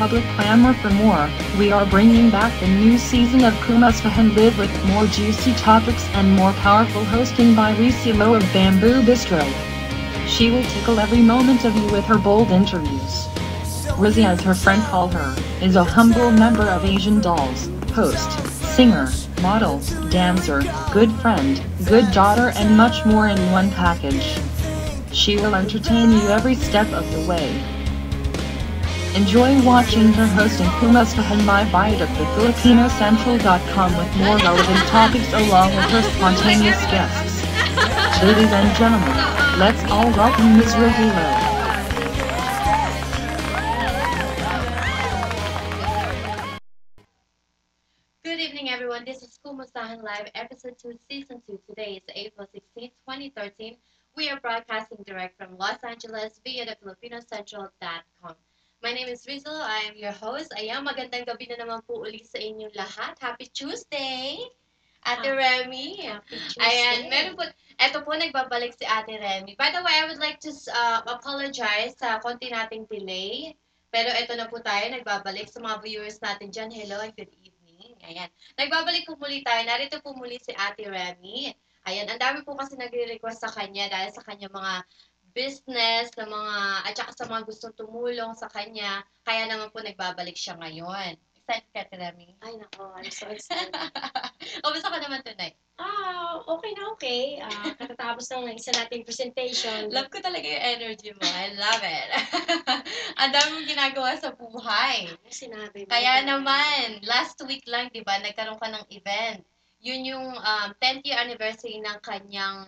public clamor for more, we are bringing back the new season of Kumusfahan Live with more juicy topics and more powerful hosting by Lisa Lowe of Bamboo Bistro. She will tickle every moment of you with her bold interviews. Rizzy, as her friend call her, is a humble member of Asian Dolls, host, singer, model, dancer, good friend, good daughter and much more in one package. She will entertain you every step of the way. Enjoy watching her hosting Kumusfahan Live Bite at thefilipinocentral.com with more relevant topics along with her spontaneous guests. Ladies and gentlemen, let's all welcome Ms. Rizzy Lowe. Good evening, everyone. This is Kumustahan Live, Episode 2, Season 2. Today is April 16, 2013. We are broadcasting direct from Los Angeles via the FilipinoCentral.com. My name is Rizzo. I am your host. Ayan, magandang gabi na naman po uli sa inyong lahat. Happy Tuesday! Ate Remy. Happy Tuesday. Ayan, meron po, eto po, nagbabalik si Ate Remy. By the way, I would like to apologize sa konti nating delay. Pero eto na po tayo, nagbabalik sa mga viewers natin dyan. Hello and good evening. Ayan. Nagbabalik po muli tayo. Narito po muli si Ate Remy. Ayan, ang dami po kasi nagre-request sa kanya dahil sa kanya mga business, na mga, at saka sa mga gustong tumulong sa kanya. Kaya naman po nagbabalik siya ngayon. Excited ka, Ate Remy? Ay, nako, I'm so excited. Kamusta ka naman tonight? Okay na okay. Katatapos ng isa nating presentation. Love ko talaga yung energy mo. I love it. Ang dami mong ginagawa sa buhay. Ano sinabi mo? Kaya naman, last week lang, di ba, nagkaroon ka ng event. Yun yung 10th year anniversary ng kanyang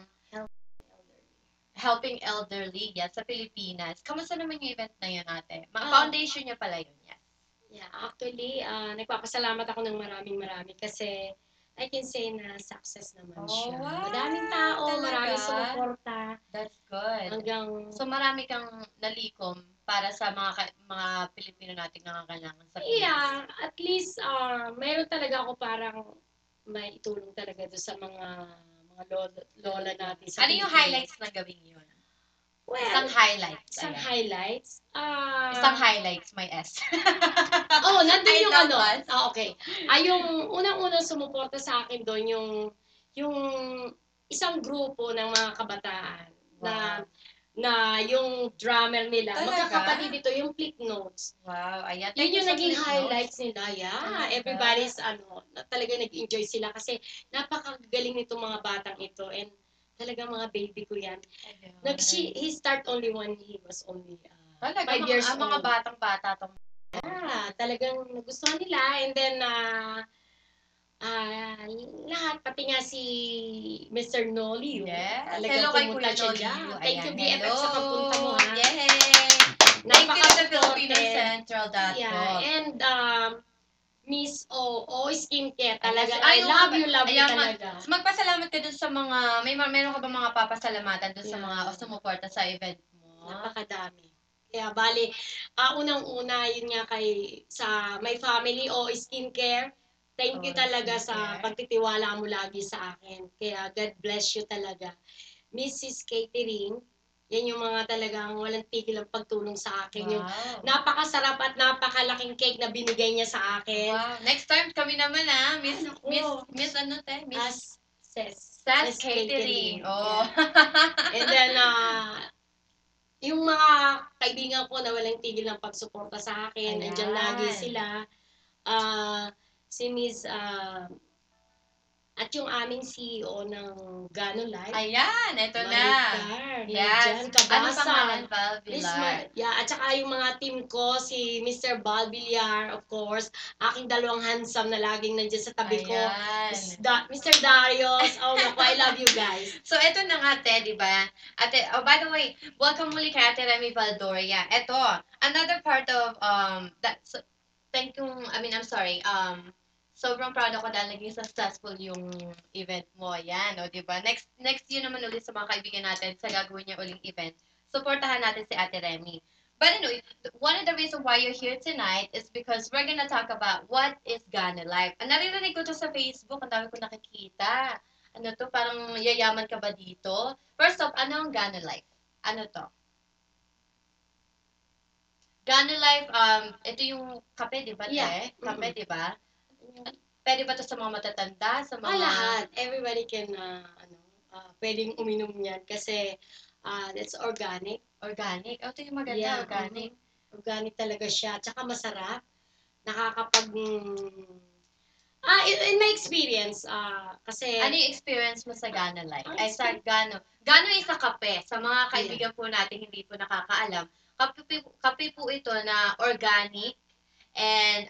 Helping Elderly yan, sa Pilipinas. Kamusta naman yung event na yun, ate? Foundation niya pala yun, yes. Yeah, actually, nagpapasalamat ako ng marami kasi I can say na success naman siya. Wow, Madaming tao, talaga? maraming sumuporta. That's good. Hanggang, So marami kang nalikom para sa mga Pilipino nating nangangailangan sa Pinas. yeah, at least, meron talaga ako parang may itulong talaga doon sa mga lola natin sa Ano yung Pilipinas. highlights ng gabing yun? Well, Isang highlights. Isang ayan. highlights. Isang highlights, may S. Nandun I yung love ano. us. Okay. Yung unang-unang sumuporta sa akin doon, yung isang grupo ng mga kabataan Wow. na yung drummer nila, Talaga? magkakapatid ito, yung Click Notes. Wow, ayan. Yun yung sa naging Click highlights Notes. nila. Yeah, Talaga? everybody's talaga nag-enjoy sila kasi napakagaling nitong mga batang ito and talagang mga baby ko yan. Ayun. He start only when he was only Talaga, 5 years mga old. batang-bata tong. Talagang nagustuhan nila and then lahat, pati nga si Mr. Noli. Yes. Talagang Hello kay pumunta Kuya siya Noli. dyan. Ayan, Thank you, BFF, hello. sa pagpunta mo, ha? Yay! Thank you to the FilipinoCentral.com. Yeah, and Miss O Skincare, talaga. Ay, I love you ayan, talaga. magpasalamat ka dun sa mga, meron ka ba mga papasalamatan dun sa Yeah. mga sumuporta sa event mo? Napakadami. Kaya bali, unang-una yun nga sa my family O Skincare. Thank you O talaga sa Skincare. pagtitiwala mo lagi sa akin. Kaya God bless you talaga. Mrs. Catering, yan yung mga talagang walang tigil ang pagtulong sa akin. Wow. Yung napakasarap at napakalaking cake na binigay niya sa akin. Wow. Next time kami naman Miss ano te? Miss Sas Catering. Oh. Yeah. And then, yung mga kaibigan ko na walang tigil ng pagsuporta sa akin, Ayan. andyan lagi sila. Si Miss, at yung aming CEO ng Gano Life. Ayan, eto na. Maricar, Yes. nandyan, Kabasa. Ano pangalan? Val Miss Villar. at saka yung mga team ko, si Mr. Bal Villar, of course, aking dalawang handsome na laging nandiyan sa tabi ko. Ayan. Mr. Darius, naku, I love you guys. So, eto na nga, te, di ba? Ate, by the way, welcome muli kay Ate Remy Valdoria. Eto, another part of, I'm sorry, sobrang proud ako dahil naging successful yung event mo. Ayan, o, di ba? Next year naman ulit sa mga kaibigan natin sa gagawin niya uling event. Supportahan natin si Ate Remy. But anyway, one of the reasons why you're here tonight is because we're gonna talk about what is Ghana Life. Naririnig ko to sa Facebook, ang dami ko nakikita. Ano to, parang yayaman ka ba dito? First off, ano ang Ghana Life? Ano to? Gano Life, ito yung kape, di ba, te? Yeah. Kape, Mm-mm. di ba? Pwede ba to sa mga matatanda, sa mga... Lahat. Everybody can, pwedeng uminom niyan kasi that's organic. Organic? Oh, ito yung maganda, Yeah. organic. Organic talaga siya. Tsaka masarap. Nakakapag... in my experience, kasi... Ano yung experience mo sa Gano Life? Ang Ay, sa Gano. Gano is sa kape. Sa mga Yeah. kaibigan po natin hindi po nakakaalam. Kape po ito na organic and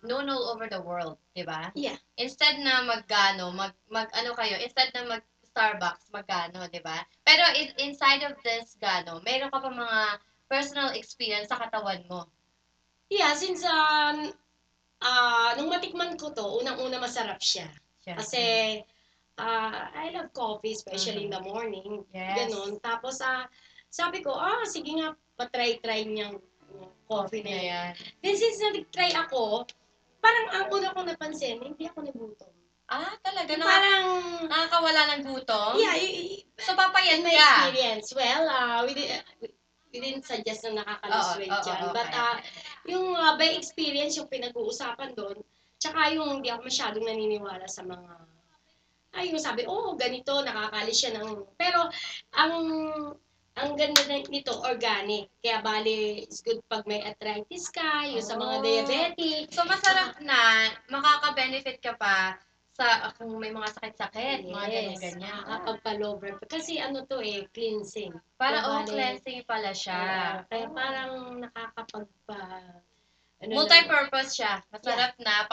known all over the world, di ba? Yeah. Instead na ano kayo, instead na mag Starbucks, magano, di ba? Pero inside of this Gano, meron ka pa mga personal experience sa katawan mo. Yeah, since nung matikman ko to, unang-una masarap siya. Kasi I love coffee, especially in the morning. Yes. Ganon. Tapos sabi ko, sige nga, patry-try niyang coffee na yan. Then since nag-try ako, parang ang una kong napansin, hindi ako nagutom. Talaga? Yung parang, Nakakawala ng gutom? yeah, So, papayat in my ka? experience, well, we didn't suggest na nakaka-lose weight dyan. But yung by experience, yung pinag-uusapan doon, tsaka yung hindi ako masyadong naniniwala sa mga, yung sabi, ganito, nakakalis siya ng, pero ang ganda nito, organic. Kaya bali, it's good pag may arthritis ka, yung sa mga diabetic. So, masarap na, makaka-benefit ka pa sa kung may mga sakit-sakit, mga ganyan-ganyan. Nakakapagpa-lower. Kasi ano to cleansing. Parang cleansing pala siya. Kaya parang nakakapagpa... Multi-purpose siya. Masarap na,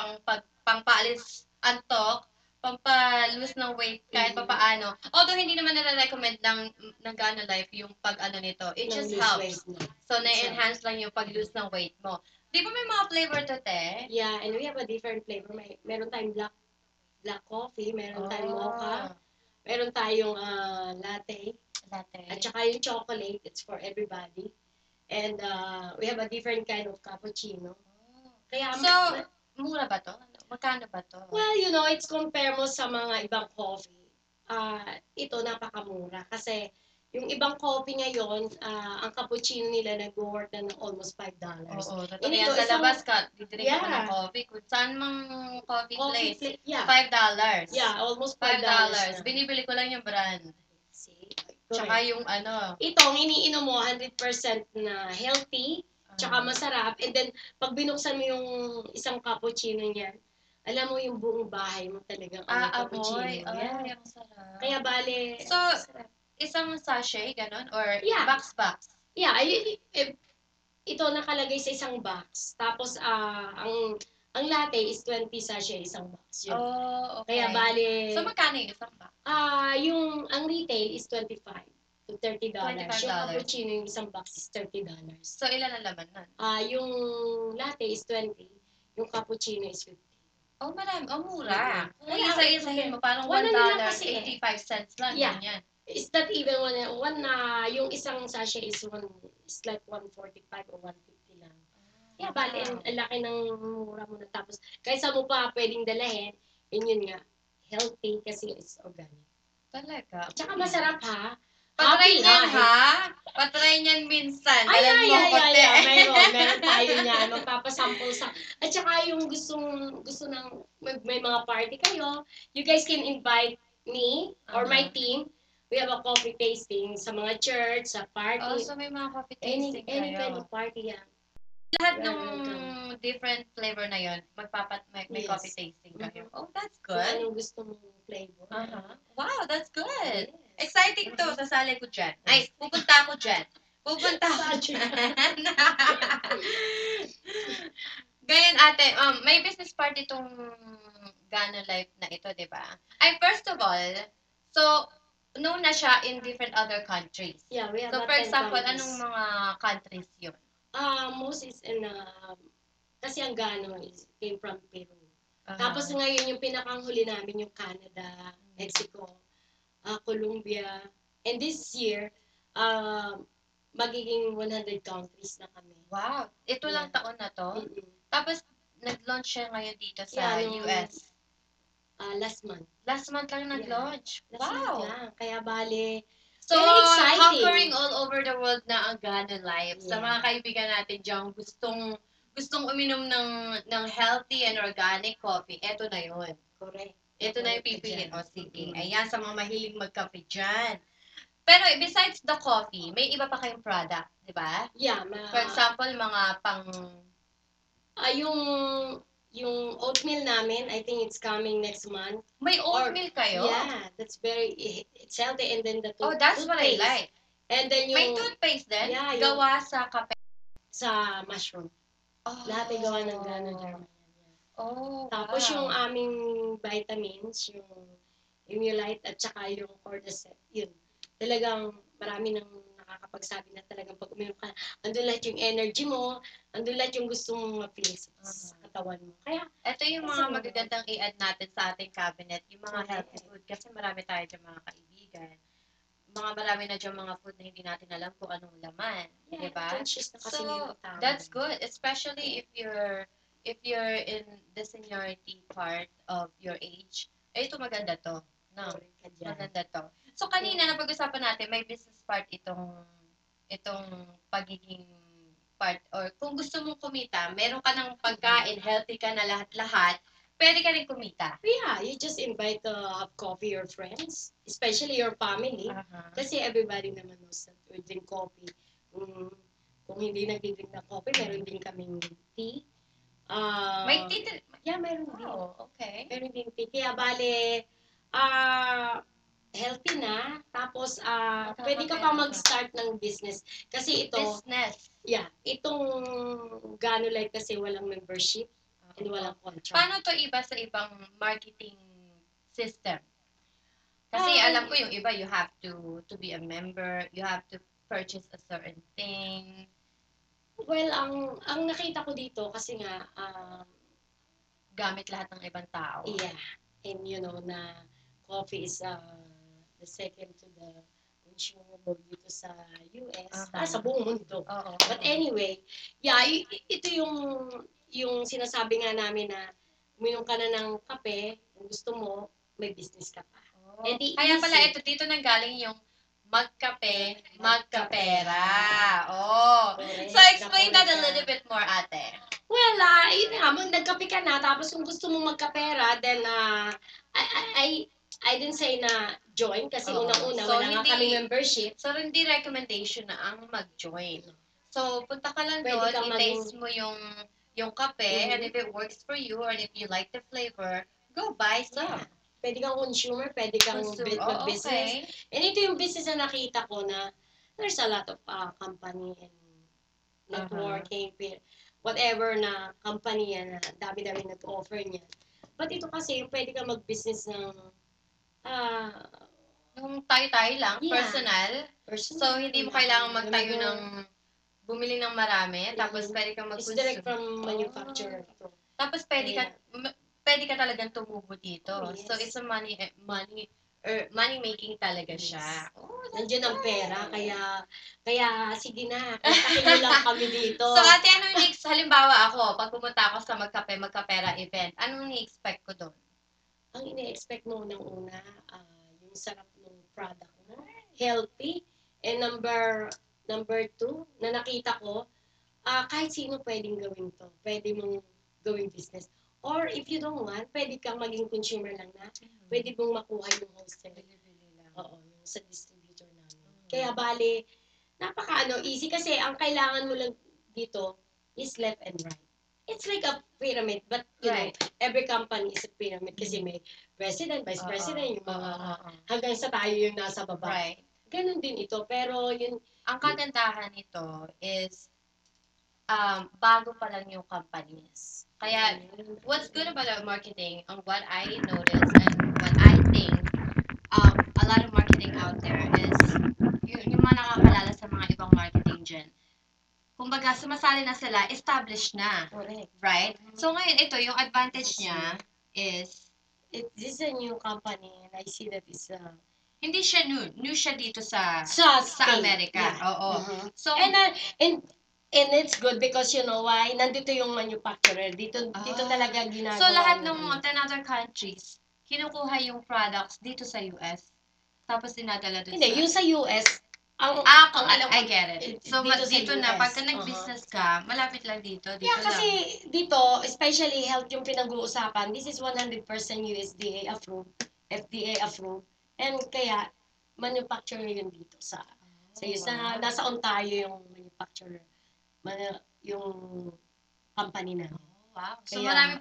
pangpaalis antok, pampalose ng weight kahit papaano. Although hindi naman nare-recommend ng Gano Life yung pag-ano nito. It just helps. So, na-enhance lang yung pag-lose ng weight mo. Di ba may mga flavor to, te? Yeah, and we have a different flavor. Meron tayong black coffee, meron tayong mocha, meron tayong latte. At saka yung chocolate, it's for everybody. And we have a different kind of cappuccino. Kaya, so, mura ba to? Magkano ba to? Well, it's compare mo sa mga ibang coffee. Ito napakamura kasi yung ibang coffee ngayon, ang cappuccino nila nag-worth na ng almost $5. Oo, totoo yan. Sa labas ka, didrink ka ng coffee. Kung saan mang coffee place, $5. Yeah, almost $5. Binibili ko lang yung brand. See? Tsaka yung ano. Ito, ang iniinom mo, 100% na healthy, tsaka masarap. And then, pag binuksan mo yung isang cappuccino niyan, alam mo yung buong bahay mo talagang cappuccino. Ay, ang sarap. Kaya bale, so, isang sachet, ganon? Or box? Yeah, ito nakalagay sa isang box. Tapos, ang latte is 20 sachet isang box. Yun. Okay. Kaya bale... So, magkano yung isang box? Ang retail is $25 to $30. $25. Yung cappuccino, yung isang box is $30. So, ilan ang laman nun? Yung latte is 20, yung cappuccino is 50. Marami. Mura. Kung isa-isahin mo, parang $1.85 lang. Yeah. Ganyan. Is that even yung isang sachet is like 145 or 150 lang. Yeah, bali, ang laki ng mura mo na. Tapos, kaysa mo pa pwedeng dalahin, yun nga, healthy kasi it's organic. Talaga? Tsaka masarap ha. Patry niyan ha? Patry niyan minsan. Meron tayo niyan. Magpapasample sa... At saka yung gusto ng may mga party kayo, you guys can invite me or my team. We have a coffee tasting sa mga church, sa party. So may mga coffee tasting kayo. Any kind of party yan. Lahat ng different flavor na yon, may coffee tasting kayo. That's good. Kung anong gusto mong flavor. Wow, that's good. Exciting to. Sasali ko dyan. Ay, pupunta ako dyan. Ganyan ate, may business party itong Gano Life na ito, di ba? Ay, first of all, so, known na siya in different other countries. Yeah, we have so, for example, anong mga countries yun? Most is in, kasi ang Gano came from Peru. Tapos ngayon, yung pinakanghuli namin, yung Canada, Mexico, Colombia. And this year, magiging 100 countries na kami. Wow! Ito lang taon na to? Tapos, nag-launch siya ngayon dito sa US. Last month. Last month lang nag-launch? Wow! Lang. Kaya bale, So, Very exciting. conquering all over the world na ang Gano Life. Sa Yeah. mga kaibigan natin dyan, gustong uminom ng healthy and organic coffee, eto na yun. Correct. Ito na yung pipiliin. O, sige. Ayan, sa mga mahilig magkape dyan. Pero besides the coffee, may iba pa kayong product, di ba? Yeah. For example, mga pang... Yung oatmeal namin, I think it's coming next month. May oatmeal kayo? Yeah, that's it's healthy. And then the Oh, that's what I toothpaste. like. And then yung... May toothpaste din? Yeah, Gawa sa kape? Sa mushroom. Oh. Lahat ay gawa ng Gano German. Oh, Tapos wow. yung aming vitamins, yung Imulite at saka yung Cordyceps, yun. Talagang marami nang nakakapagsabi na talagang pag uminom ka, andun lahat yung energy mo, andun lahat yung gusto mong ma-feel sa katawan mo. Kaya, ito yung mga magagandang i-add natin sa ating cabinet, yung mga healthy food, kasi marami tayo dyan mga kaibigan. Marami na dyan mga food na hindi natin alam kung anong laman. yeah, Diba? conscious na kasi So, yung tao. that's good, especially if you're in the seniority part of your age. Ito maganda to. No, maganda to. So kanina napag-usapan natin may business part itong pagiging part, or kung gusto mong kumita, meron ka ng pagkain, healthy ka na lahat-lahat, pwede ka rin kumita. Yeah, you just invite have coffee your friends, especially your family. Kasi everybody naman knows that we drink coffee. Kung hindi nag-drink ng coffee, meron din kaming tea. May tea din? Yeah, meron din. Oh, okay. Meron din tea. Kaya bale, healthy na. Tapos, pwede ka pa mag-start ng business. Kasi ito, Business. yeah, itong Gano Life kasi walang membership and walang contract. Paano to iba sa ibang marketing system? Kasi alam ko yung iba, you have to be a member, you have to purchase a certain thing. Well, ang nakita ko dito kasi nga, Gamit lahat ng ibang tao. yeah, and you know na coffee is the second to the consumable dito sa US, sa buong mundo. But anyway, yeah, ito yung sinasabi nga namin na uminom ka na ng kape, kung gusto mo, may business ka pa. Kaya pala ito, dito nanggaling yung magkape, magkapera. Oh. So explain that a little bit more, ate. Well, yun nga, nagkape ka na, tapos kung gusto mong magkapera, then I didn't say na join kasi unang-una, So, wala nga kaming membership. So, hindi recommendation na ang mag-join. So, punta ka lang Pwede doon, kang i-taste mo yung kape, and if it works for you, or if you like the flavor, go buy some. Yeah. Pwede kang consumer, pwede kang mag-business. Okay. And ito yung business na nakita ko na there's a lot of company and networking, whatever na company yan, na dami-dami nag-offer niya. But ito kasi, pwede kang mag-business ng Yung tayo-tayo lang, Yeah. personal. So, hindi mo kailangan magtayo bumili ng marami, tapos pwede kang It's mag-consume. direct from manufacturer. Tapos pwede ka talagang tumubo dito. Yes. So, it's a money-making talaga siya. Nandiyan ang pera, kaya sige na, kontakin mo lang kami dito. So, ate, halimbawa ako, pag pumunta ako sa magkapera event, anong ni-expect ko doon? Ang ine-expect mo unang-una, yung sarap ng product mo, healthy, and number 2, na nakita ko, kahit sino pwedeng gawin to. Pwede mong gawing business. Or if you don't want, pwede kang maging consumer lang na, pwede mong makuha yung wholesale. Oo, yung sa distributor namin. Kaya bale, easy kasi ang kailangan mo lang dito is left and right. It's like a pyramid, but you know, every company is a pyramid kasi may president, vice president, yung mga hanggang sa tayo yung nasa baba. Right. Ganon din ito, pero yun, ang kagandahan nito is bago pa lang yung companies. Kaya, what's good about our marketing, what I notice and what I think, a lot of marketing out there is, yung mga nakakalala sa mga ibang marketing dyan, kumbaga, sumasali na sila, established na. correct. Right? So, ngayon, ito, yung advantage niya is, This is a new company and I see that it's hindi siya new. New siya dito sa States. Amerika. Yeah. Oo. So, And it's good because you know why? Nandito yung manufacturer. Dito talaga ginagawa. so lahat ng other countries, kinukuha yung products dito sa US. tapos dinadala doon Hindi, yung sa US, ang kung alam ko, I get it. So, dito sa dito na, US. pagka nag-business ka, malapit lang dito. Dito Yeah, kasi lang. dito, especially health yung pinag-uusapan, this is 100% USDA approved, FDA approved, and kaya manufacturer yun dito sa US. Wow. Nasa Ontario yung manufacturer, yung company na. Wow. So, Kaya-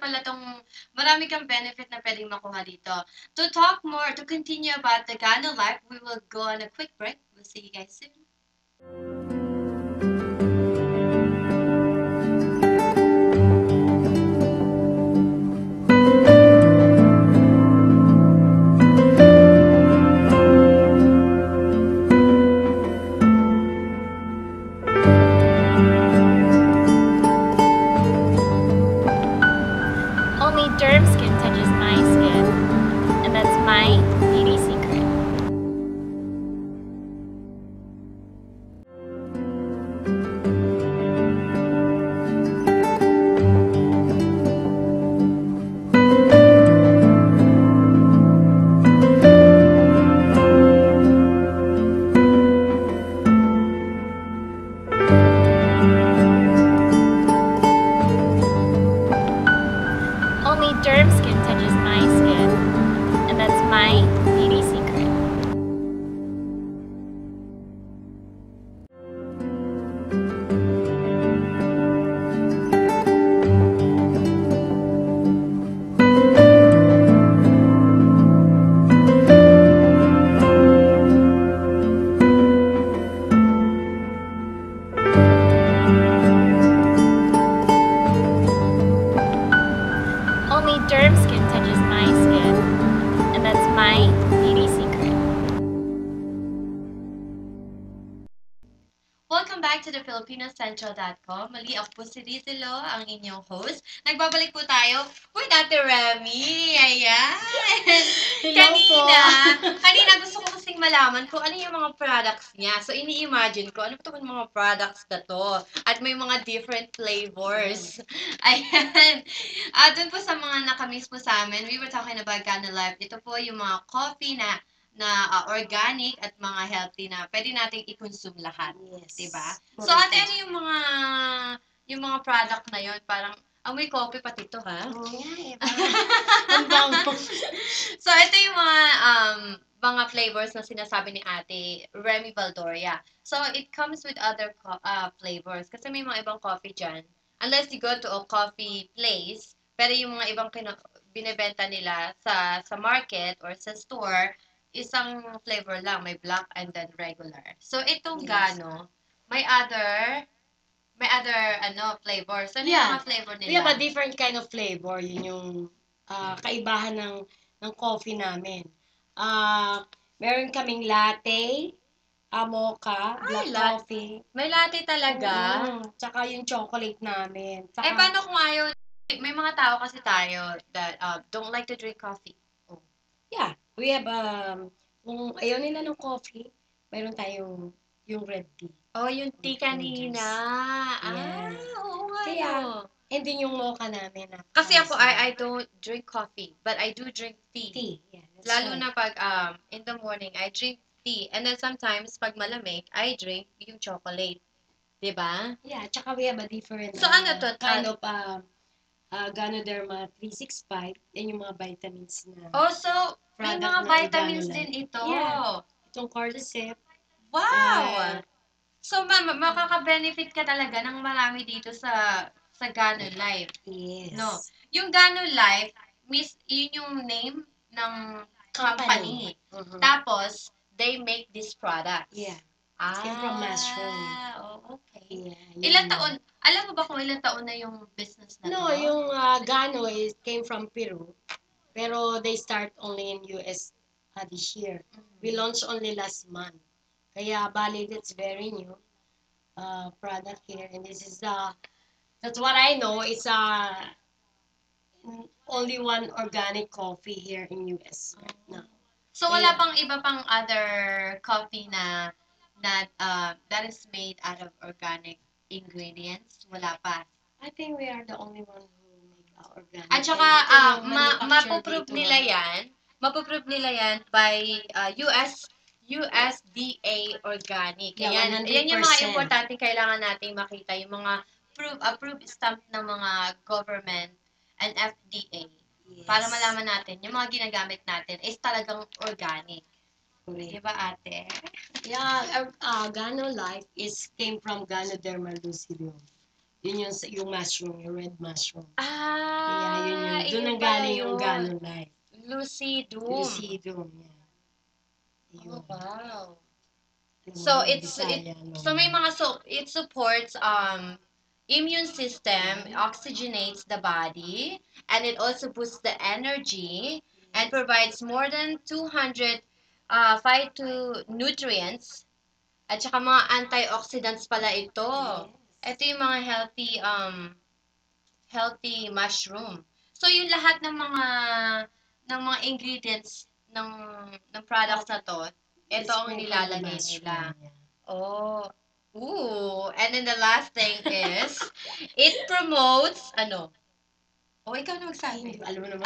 marami kang benefit na pwedeng makuha dito. To talk more, to continue about the Gano life, we will go on a quick break. We'll see you guys soon. Only Derm Skin touches my skin, and that's my beauty secret. Only Derm Skin touches my skin, and that's my beauty secret. Only Derm Skin touches my skin, and that's my beauty secret. Welcome back to the FilipinoCentral.com. Mali ako po si Rizilo, ang inyong host. Nagbabalik po tayo with Ate Remy. Ayan. Hello Kanina gusto ko kasing malaman kung ano yung mga products niya. So, ini-imagine ko, ano ba itong mga products na to? At may mga different flavors. Ayan. Dun po sa mga nakamiss po sa amin, we were talking about Gana Life. Ito po yung mga coffee na organic at mga healthy na pwede nating i-consume lahat. Yes. Diba? So, ate, ano yung mga product na yon? Parang, amoy coffee pati to, ha? Oo nga eh. Ang bango. So, ito yung mga flavors na sinasabi ni ate Remy Valdoria. So, it comes with other flavors. Kasi may mga ibang coffee dyan. Unless you go to a coffee place, pero yung mga ibang binibenta nila sa market or sa store, isang flavor lang, may black and then regular. So itong Yes. Gano, may other flavors. Ano yung Yeah. mga flavor nila? We have a different kind of flavor. Yun yung kaibahan ng coffee namin. Meron kaming latte, mocha, black coffee. May latte talaga. Tsaka yung chocolate namin. Tsaka, Paano kung ayaw? May mga tao kasi tayo that don't like to drink coffee. yeah, we have, kung ayaw nila ng coffee, meron tayong yung red tea. Oh, yung tea kanina. Yes. Oo nga. Kaya, no. and then yung mocha namin. Kasi ako, I don't drink coffee, but I do drink tea. Tea. Yeah, that's Lalo right. na pag in the morning, I drink tea. And then sometimes, pag malamig, I drink yung chocolate. Diba? Yeah, tsaka we have a different So, ano to? kind of Ganoderma 365 and yung mga vitamins na Oh, so, may product mga ng vitamins Gano din ito. Yeah. itong cordyceps. Wow! So, makaka-benefit ka talaga ng marami dito sa Gano Life. Yes. No. Yung Gano Life, yun yung name ng company. Mhm. Tapos, they make these products. Yeah. Came from mushroom. Oh, okay. Yeah, Ilang taon, alam mo ba kung ilang taon na yung business na No, to? yung Gano came from Peru. Pero they start only in US this year. We launched only last month. Kaya bali, it's very new product here. And this is that's what I know. It's only one organic coffee here in US right now. So, wala pang iba pang other coffee na that is made out of organic ingredients? Wala pa. I think we are the only one who make organic. At saka, And ito yung manufacturer mapoprove dito nila yan by US USDA organic. Yeah, Ayan, 100%. yan yung mga importante kailangan nating makita, yung mga approved stamp ng mga government and FDA. Yes. Para malaman natin, yung mga ginagamit natin is talagang organic. Correct. Di ba, ate? Yeah, Gano Life came from Ganoderma lucidum. Yun yung mushroom, yung red mushroom. Kaya yun. Doon ang galing yung Gano Life. Lucidum. Lucidum, yeah. Oh, wow. Alam mo, So Bisaya, no? so may mga it supports immune system, oxygenates the body, and it also boosts the energy and provides more than 200 phytonutrients at saka mga antioxidants pala ito. Yes. Ito yung mga healthy mushroom. So yung lahat ng mga ingredients ng products na to, ito ang nilalagay nila. Oh. Ooh. And then the last thing is, it promotes, ikaw na magsabi. Alam mo naman.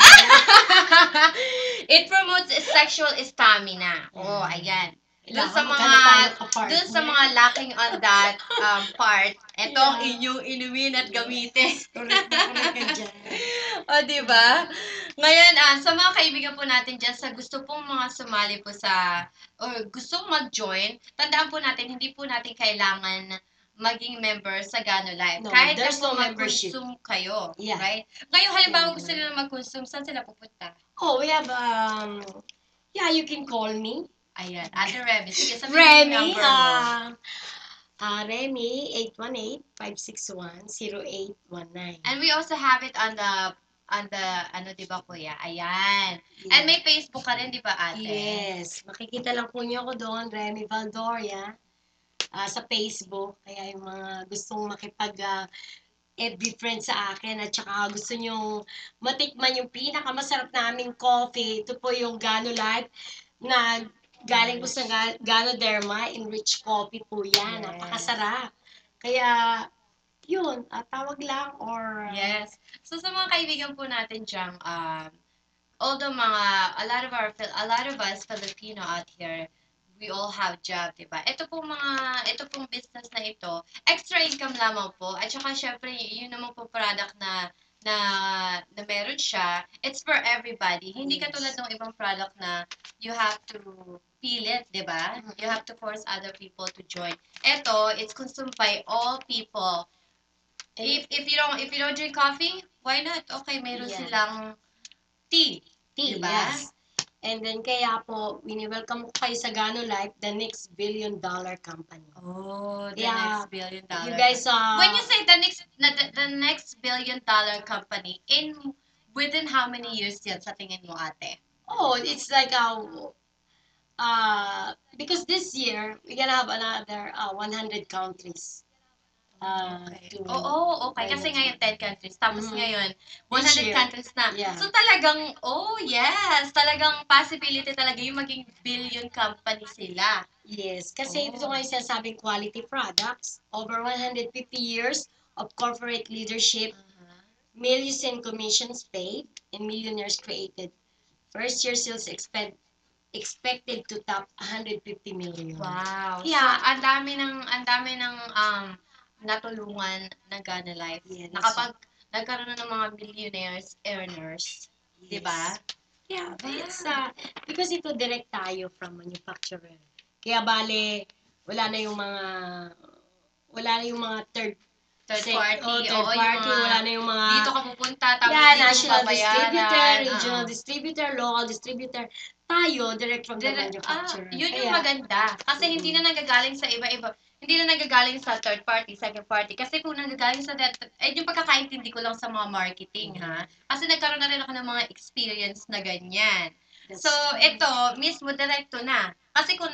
It promotes sexual stamina. Oh, ayan. Doon sa mga lacking on that part, ito ang inyong inumin at gamitin. Correct ka dyan. O, diba? Ngayon, sa mga kaibigan po natin dyan, sa gusto pong mga sumali po or gusto mag-join, tandaan po natin, hindi po natin kailangan maging member sa Gano Life. No, Kahit there's na po no membership. mag-consume kayo. Yeah. Right? Ngayon, halimbawa gusto nila mag-consume, saan sila pupunta? Oh, we have, you can call me. Ayan, Ate Remy. Sige, sabihin mo yung Remy, number mo. Remy, 818-561-0819. And we also have it on the, di ba, kuya? Ayan. Yeah. And may Facebook ka rin, di ba, ate? Yes. Makikita lang po niyo ako doon, Remy Valdoria, sa Facebook. Kaya yung mga gustong FB friend sa akin at saka gusto nyo matikman yung pinakamasarap naming coffee, ito po yung Gano Life na galing po sa Ganoderma, enriched coffee po yan. Yes. Napakasarap. Kaya, yun, tawag lang or... Yes. So, sa mga kaibigan po natin dyan, although a lot of us Filipino out here, we all have job, diba? Ito pong business na ito, extra income lamang po. At saka, syempre, yun naman po product na meron siya, it's for everybody. Hindi katulad ng ibang product na you have to feel it, di ba? You have to force other people to join. Ito, it's consumed by all people. If you don't drink coffee, why not? Okay, meron silang tea, di ba? Yes. And then kaya po, welcome ko kayo sa Gano Life, the next billion-dollar company. Oh, the Yeah. next billion-dollar. You guys when you say the next billion-dollar company, within how many years yan sa tingin mo, ate? Oh, it's like because this year we're gonna have another 100 countries. Okay. Okay. Kasi ngayon 10 countries. Tapos ngayon, 100 This year, countries na. yeah. So talagang, talagang possibility talaga yung maging billion company sila. Yes, kasi ito nga yung sinasabing quality products, over 150 years of corporate leadership, millions in commissions paid, and millionaires created. First year sales expected to top 150 million. Wow. Yeah. So, ang dami ng natulungan ng Gano Life. Yes. Nakapag nagkaroon na ng mga millionaires, earners. Yes. Diba? Yeah, it's because ito direct tayo from manufacturer. Kaya bale, wala na yung mga third party, wala na yung mga dito ka pupunta, tapos national distributor, regional regional distributor, local distributor. Tayo, direct from the manufacturer. Yun yung maganda. Kasi hindi na nagagaling sa iba-iba. Hindi na nagagaling sa third party, second party. Kasi kung nagagaling sa yung pagkakaintindi ko lang sa mga marketing, ha? Kasi nagkaroon na rin ako ng mga experience na ganyan. So, ito, mismo direkto na. Kasi kung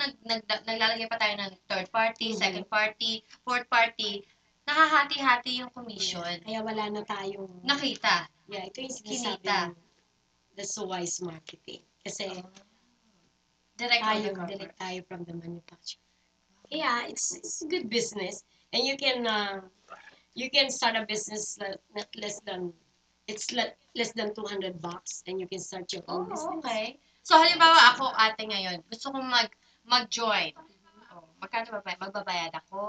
naglalagay pa tayo ng third party, second party, fourth party, nakahati-hati yung commission. Kaya wala na tayong Nakita. Yeah, ito yung Kinita. sinasabing that's wise marketing. Kasi Direct direct tayo from the manufacturer. Yeah, it's a good business. And you can start a business not less than less than $200 and you can start your own business. Okay. So, halimbawa ako, ate, ngayon, gusto kong mag-join. Oh, magkano magbabayad ako?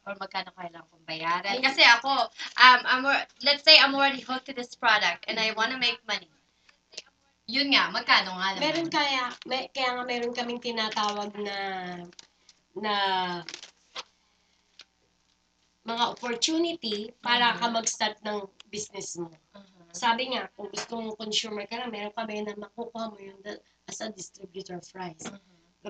Or magkano kailangan kong bayaran? Kasi ako, let's say I'm already hooked to this product and I wanna make money. Yun nga, magkano nga naman? Meron kaya nga meron kaming tinatawag na mga opportunity para ka mag-start ng business mo. Sabi nga, kung gusto mong consumer ka na, meron kami na makukuha mo yun as a distributor of rice.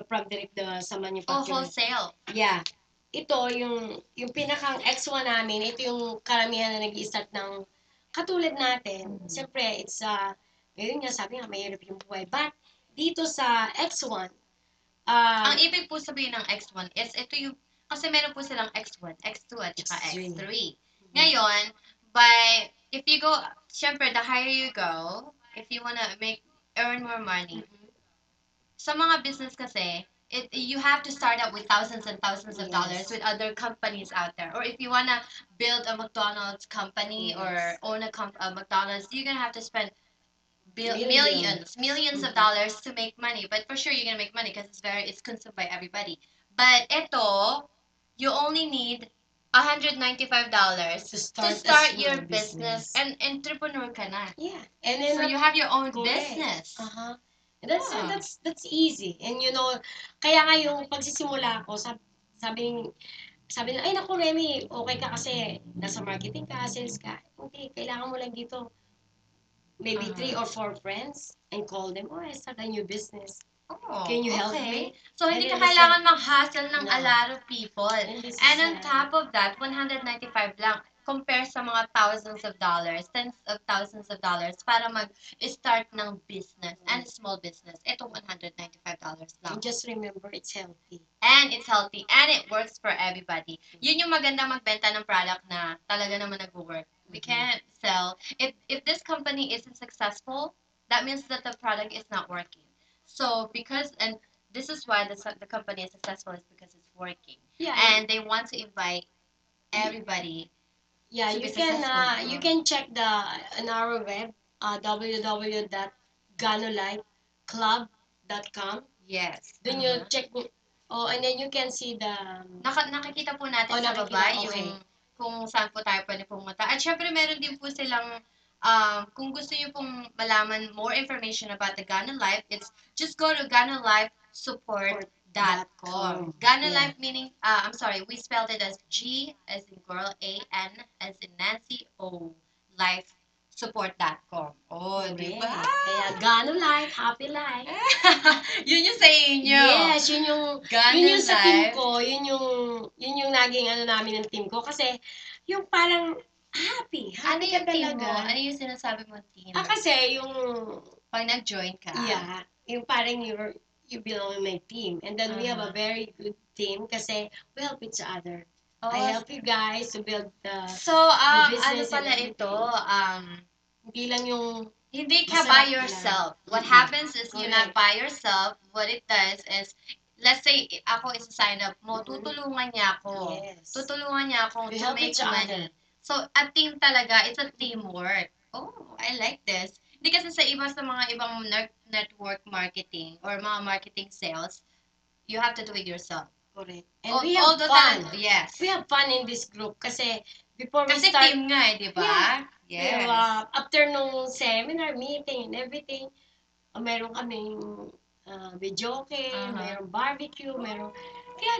From direct sa manufacturer. wholesale. Yeah. Ito, yung pinakang X1 namin, ito yung karamihan na nag-i-start ng katulad natin. Siyempre, ngayon nga, sabi nga, mahirap yung buhay. But, dito sa X1, Ang ibig po sabihin ng X1 is ito yung, kasi meron po silang X1, X2, at saka X3. X3. Ngayon, if you go, syempre, the higher you go, if you wanna earn more money, sa mga business kasi, you have to start out with thousands and thousands of dollars with other companies out there. Or if you wanna build a McDonald's company or own a McDonald's, you're gonna have to spend millions of dollars to make money. But for sure, you're gonna make money because it's consumed by everybody. But ito, you only need $195 to start your business. And entrepreneur ka na. Yeah. And then, So you have your own correct. business. That's easy. And kaya nga yung pagsisimula ko, sabi na, ay naku Remy, okay ka kasi nasa marketing ka, sales ka. Hindi, kailangan mo lang dito maybe 3 or 4 friends and call them, I start a new business. Oh, Can you help me? So, hindi ka And then it's kailangan mag-hustle ng No. a lot of people. And on top of that, 195 lang. Compare sa mga thousands of dollars, tens of thousands of dollars para mag-start ng business and small business. Ito, $195 lang. And just remember, it's healthy. And it's healthy. And it works for everybody. Yun yung maganda magbenta ng product na talaga naman nag-work. We can't sell. If this company isn't successful, that means that the product is not working. So, and this is why the company is successful is because it's working. Yeah. And they want to invite everybody. Yeah, to be you can successful. you can check on our web www.ganolifeclub.com. Yes. Then you check and then you can see the Nakikita po natin sa nakikita, baba okay. yung kung saan po tayo pwede pumunta. At syempre meron din po silang kung gusto niyo pong malaman more information about the Ghana Life, it's just go to GhanaLifeSupport.com. Ghana Life meaning, I'm sorry, we spelled it as G as in girl, A-N as in Nancy, O, lifesupport.com. Oh, di ba? Kaya Ghana Life, happy life. Yun yung sa inyo. Yes, yun yung sa team Life. ko, yun yung naging namin ng team ko kasi yung parang happy Ano ka yung team mo? talaga. Ano yung sinasabi mo team? Kasi yung Pag nag-join ka. yeah, yung parang you belong in my team. And then we have a very good team kasi we help each other. I help you guys to build the So, ano business and pala ito? hindi lang yung Hindi ka masarap by lang. yourself. What happens is you're not Correct. by yourself. What it does is, let's say, ako is sign up mo, tutulungan niya ako. Yes. Tutulungan niya ako We to help make each other. money. So, a team talaga, it's a teamwork. Oh, I like this. Hindi kasi sa mga ibang network marketing or mga marketing sales, you have to do it yourself. Correct. And we have fun. Yes. We have fun in this group kasi before we Kasi start, team nga di ba? Yeah. Yes. After nung seminar, meeting, and everything, meron kaming video game, meron barbecue, meron. Kaya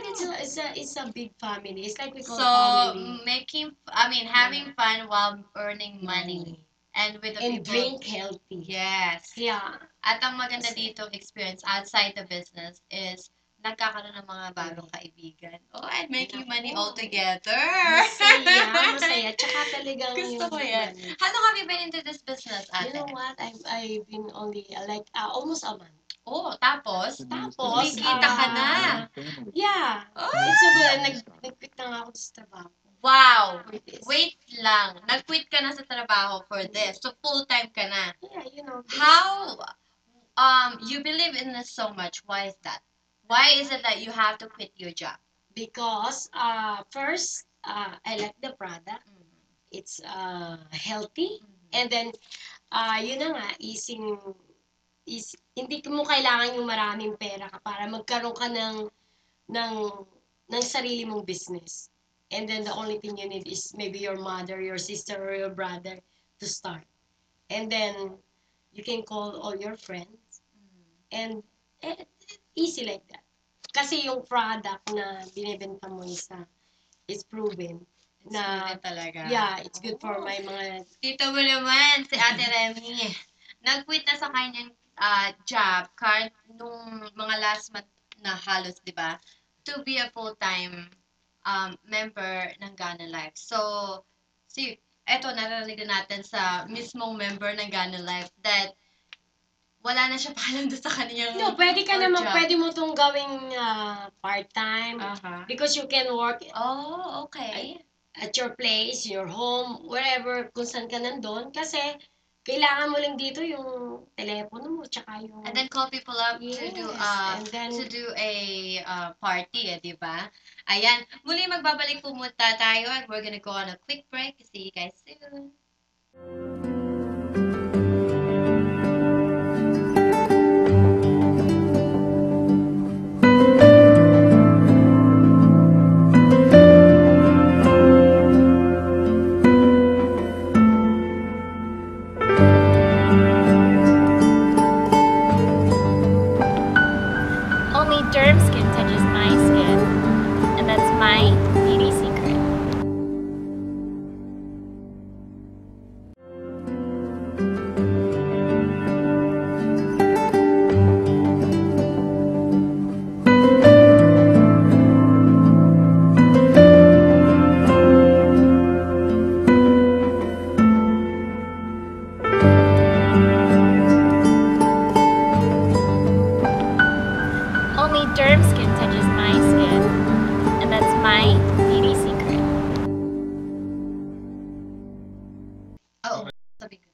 it's a big family. It's like we call family. Having fun while earning money. And with the And people. drink healthy. Yes. Yeah. At ang maganda dito experience outside the business is nagkakaroon ng mga bagong kaibigan. Oh, and making money all together. Masaya. Tsaka talagang Gusto ko yan. money. How long have you been into this business, ate? You know what? I've been only almost a month. Oh, tapos? Kikita ka na. Yeah. It's so good. Nag-quit na nga ako sa trabaho. Wow! For this. Wait lang. Nag-quit ka na sa trabaho for this. So, full-time ka na. Yeah, How, you believe in this so much. Why is that? Why is it that you have to quit your job? Because, first, I like the product. It's healthy. And then, yun na nga, easing is hindi mo kailangan yung maraming pera ka para magkaroon ka ng ng sarili mong business. And then the only thing you need is maybe your mother, your sister, or your brother to start. And then you can call all your friends. And easy like that. Kasi yung product na binibenta mo is proven. Na, talaga. yeah, it's good for my mga... Kita mo naman, si Ate Remy, nag-quit na sa kanyang job card nung mga last month na halos, di ba? To be a full-time member ng Ghana Life. So, eto, naririnig natin sa mismong member ng Ghana Life that wala na siya pakialam doon sa kanyang No, pwede ka old naman, job. pwede mo itong gawing part-time. Aha. Because you can work Oh, okay. at your place, your home, wherever, kung saan ka nandun. Kasi, kailangan mo lang dito yung telepono mo, tsaka yung... And then call people up Yes, and then... to do a party, di ba? Ayan. Muli magbabalik po muna tayo and we're gonna go on a quick break. See you guys soon. Only Derm Skin touches my skin, and that's my beauty secret. Only Derm Skin touches my skin, and that's my beauty secret. Oo, sabi ko.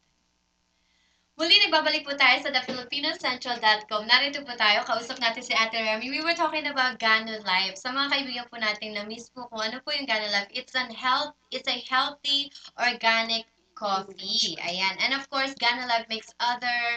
Muli, nagbabalik po tayo sa thefilipinocentral.com. Narito po tayo, kausap natin si Ate Remy. We were talking about Ghana Life. Sa mga kaibigan po natin na miss po kung ano po yung Ghana Life, it's a healthy, organic coffee. Ayan. And of course, Ghana Life makes other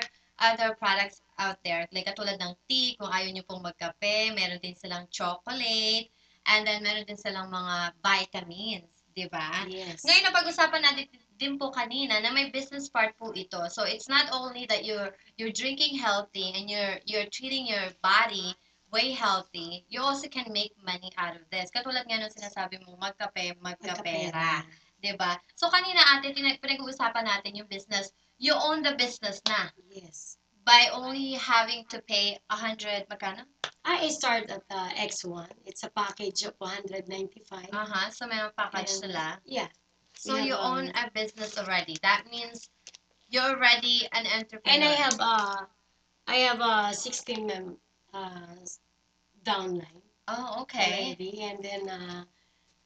products out there. Like katulad ng tea, kung ayaw nyo pong magkape, meron din silang chocolate, and then meron din silang mga vitamins. Diba? Yes. Ngayon, napag-usapan natin din po kanina na may business part po ito. So it's not only that you're drinking healthy and you're treating your body way healthy, you also can make money out of this. Katulad nga nung sinasabi mo, magkapera. 'Di ba? So kanina ate, pinag-uusapan natin yung business. You own the business na Yes. by only having to pay 100, magkano? I started at X1. It's a package of 195. So may mga package And, sila. yeah. So We you have, own a business already. That means you're already an entrepreneur. And I have a 16 downline Oh, okay. already, and then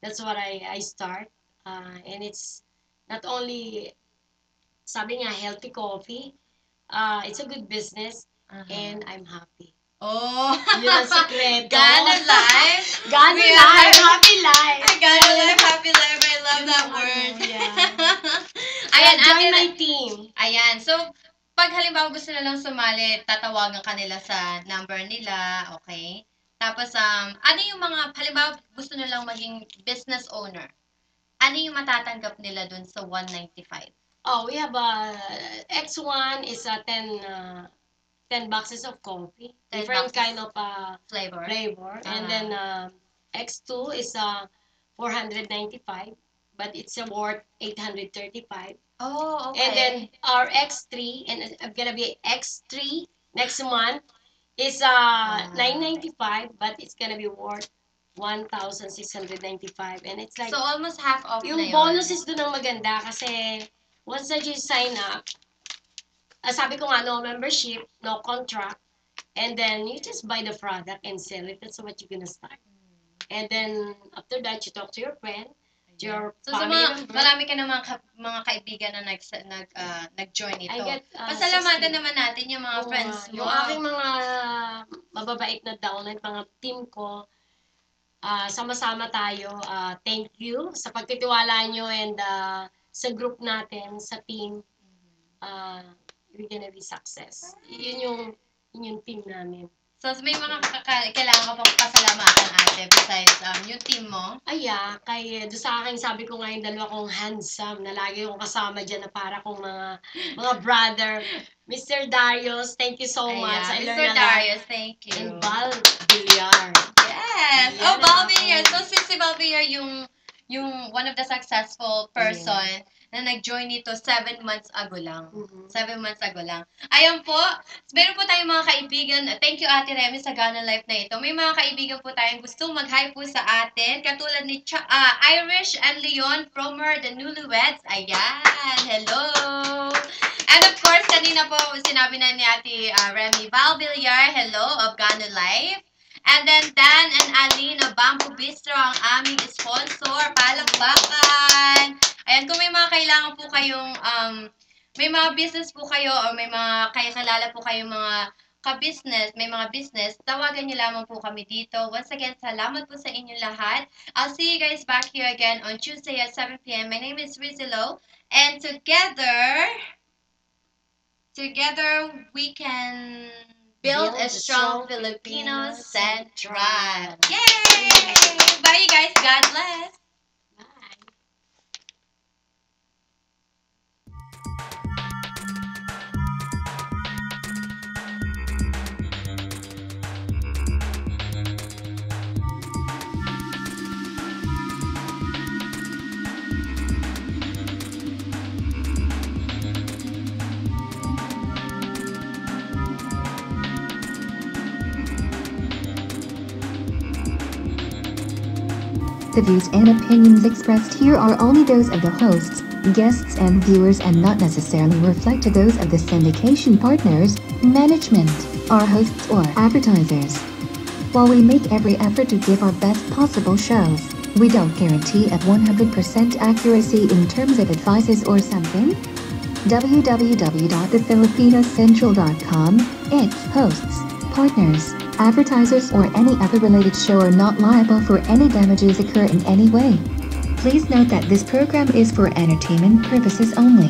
that's what I start. And it's not only, sabi nga, healthy coffee. It's a good business, and I'm happy. Oh, Yun ang sekreto. Ghana Life. Ghana We life, are- happy life. Ghana Life, happy life. I love Yun that ang word. yeah. Ayan, Join ate, my team. ayan. So, pag halimbawa gusto na lang sumali, tatawagan ka nila sa number nila, okay? Tapos, ano yung mga, halimbawa gusto na lang maging business owner, ano yung matatanggap nila dun sa 195? Oh, we have X1 is 10 boxes of coffee, 10 different boxes. kind of Flavor? flavor, and then X2 is 495, but it's worth 835. Oh, okay. And then our X3, and I'm gonna be X3 next month, is 995, but it's gonna be worth 1,695, and it's like So, almost half off na yung yun. bonuses doon ang maganda kasi once that you sign up, sabi ko nga, no membership, no contract, and then you just buy the product and sell it. That's what you're gonna start. And then after that, you talk to your friend, to your So, sa family mga, member. marami ka namang mga kaibigan na nag-join ito. I get Pasalamatan 60. naman natin yung mga Oo, friends mo. yung aking mga mababait na downline, mga team ko, sama-sama tayo. Thank you sa pagtitiwala nyo and sa group natin, sa team. we're gonna be success. Yun yung team namin. So, may mga kailangan ka pang pasalamatan, ate, besides yung team mo? Kay doon sa akin, sabi ko nga yung dalawa kong handsome na lagi kong kasama dyan na para kong mga brother. Mr. Darius, thank you so much. Mr. Darius, thank you. And Val Villar. Yes! Oh, Val Villar. So, si Val Villar yung one of the successful person na nag-join nito 7 months ago lang. 7 months ago lang. Ayan po, meron po tayong mga kaibigan. Thank you, Ate Remy, sa Ghana Life na ito. May mga kaibigan po tayong gustong mag-hi po sa atin. Katulad ni Irish and Leon Fromer, the newlyweds. Ayan, hello! And of course, kanina po sinabi na ni Ate Remy, Val Villar, hello, of Ghana Life. And then Dan and Aline of Bamboo Bistro, ang aming sponsor. Palakpakan! Ayan, kung may mga kailangan po kayong, may mga business po kayo or may mga kakilala po kayong mga ka-business, may mga business, tawagan niyo lamang po kami dito. Once again, salamat po sa inyong lahat. I'll see you guys back here again on Tuesday at 7 p.m. My name is Rizilo, and together we can build a strong Filipino Central. Yay! Bye, you guys. God bless. The views and opinions expressed here are only those of the hosts, guests, and viewers and not necessarily reflect those of the syndication partners, management, our hosts, or advertisers. While we make every effort to give our best possible shows, we don't guarantee a 100% accuracy in terms of advices or something. www.thefilipinocentral.com, its hosts, partners, advertisers, or any other related show are not liable for any damages occur in any way. Please note that this program is for entertainment purposes only.